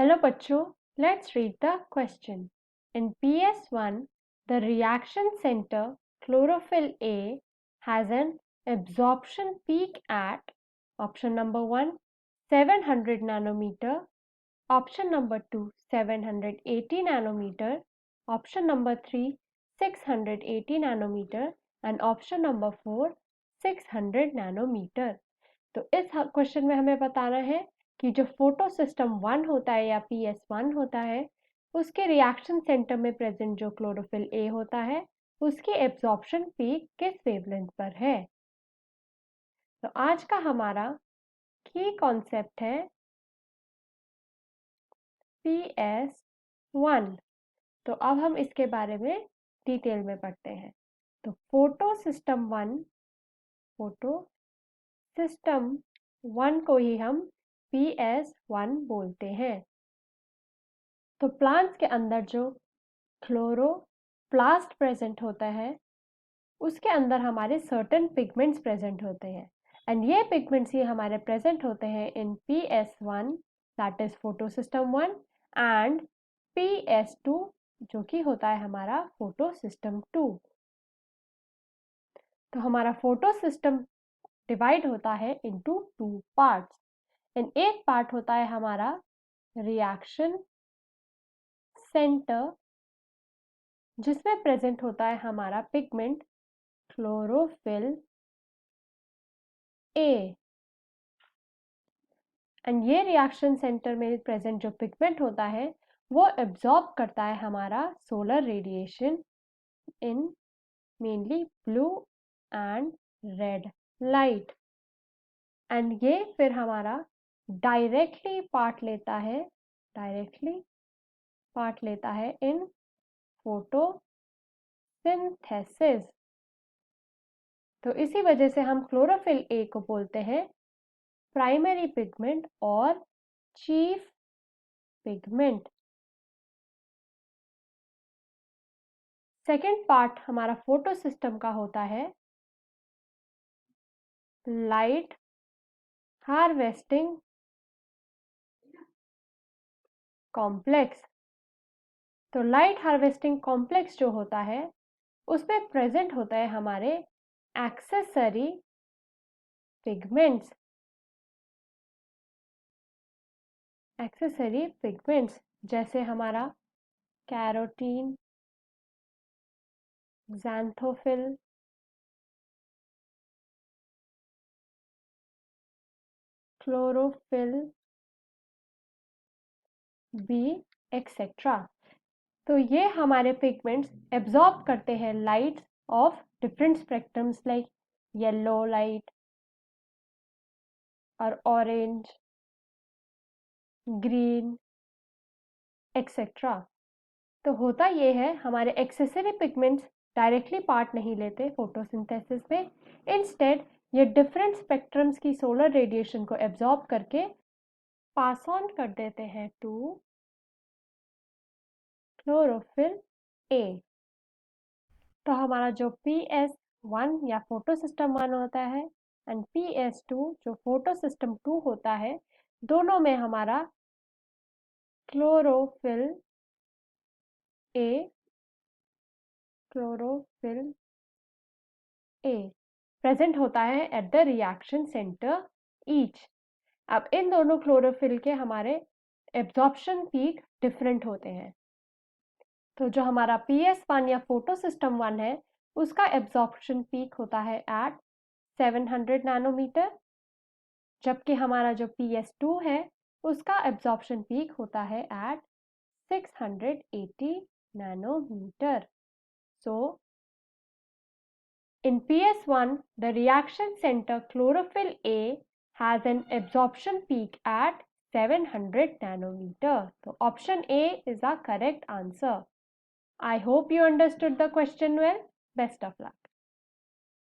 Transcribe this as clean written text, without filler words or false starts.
Hello बच्चों, let's read the question. In PS1, the reaction center chlorophyll A has an absorption peak at option number 1 700 nanometer, option number 2 780 nanometer, option number 3 680 nanometer and option number 4 600 nanometer. तो इस question में हमें बताना है कि जो photo system 1 होता है या PS1 होता है उसके रिएक्शन सेंटर में प्रेजेंट जो क्लोरोफिल ए होता है उसकी एब्जॉर्प्शन पीक किस वेवलेंथ पर है। तो आज का हमारा की कॉन्सेप्ट है PS1। तो अब हम इसके बारे में डिटेल में पढ़ते हैं। तो फोटो सिस्टम 1 को ही हम PS1 बोलते हैं। तो प्लांट्स के अंदर जो क्लोरोप्लास्ट प्रेजेंट होता है उसके अंदर हमारे सर्टेन पिगमेंट्स प्रेजेंट होते हैं एंड ये पिगमेंट्स ही हमारे प्रेजेंट होते हैं इन PS1 that is photo system 1 and PS2 जो कि होता है हमारा फोटो सिस्टम 2। तो हमारा फोटो सिस्टम डिवाइड होता है इनटू 2 पार्ट्स एंड एक पार्ट होता है हमारा रिएक्शन सेंटर जिसमें प्रेजेंट होता है हमारा पिगमेंट क्लोरोफिल ए एंड ये रिएक्शन सेंटर में प्रेजेंट जो पिगमेंट होता है वो एब्जॉर्ब करता है हमारा solar radiation in mainly blue and red light and ये फिर हमारा डायरेक्टली पार्ट लेता है इन फोटोसिंथेसिस। तो इसी वजह से हम क्लोरोफिल ए को बोलते हैं प्राइमरी पिगमेंट और चीफ पिगमेंट। सेकेंड पार्ट हमारा फोटो सिस्टम का होता है लाइट हार्वेस्टिंग कॉम्प्लेक्स। तो लाइट हार्वेस्टिंग कॉम्प्लेक्स जो होता है उसमें प्रेजेंट होता है हमारे एक्सेसरी पिगमेंट्स जैसे हमारा carotene, xanthophyll, chlorophyll B etcetera. तो ये हमारे पिगमेंट्स एब्जॉर्ब करते हैं light of different spectrums like yellow light और ऑरेंज, ग्रीन एक्सेट्रा। तो होता ये है हमारे एक्सेसरी पिगमेंट्स डायरेक्टली पार्ट नहीं लेते फोटोसिंथेसिस में, इंस्टेड ये डिफरेंट स्पेक्ट्रम्स की सोलर रेडिएशन को एब्जॉर्ब करके पास ऑन कर देते हैं टू क्लोरोफिल ए। तो हमारा जो PS1 या फोटो सिस्टम 1 होता है एंड PS2 जो फोटो सिस्टम 2 होता है दोनों में हमारा क्लोरोफिल ए प्रेजेंट होता है at the reaction centre each. अब इन दोनों क्लोरोफिल के हमारे एब्जॉर्प्शन पीक डिफरेंट होते हैं। तो जो हमारा PS1 या फोटो सिस्टम 1 है उसका एब्जॉर्प्शन पीक होता है एट 700 नैनोमीटर, जबकि हमारा जो PS2 है उसका एब्जॉर्प्शन पीक होता है eight 680 nanometer. So, in PS1, the reaction center chlorophyll A has an absorption peak at 700 nanometer. So, option A is the correct answer. I hope you understood the question well. Best of luck.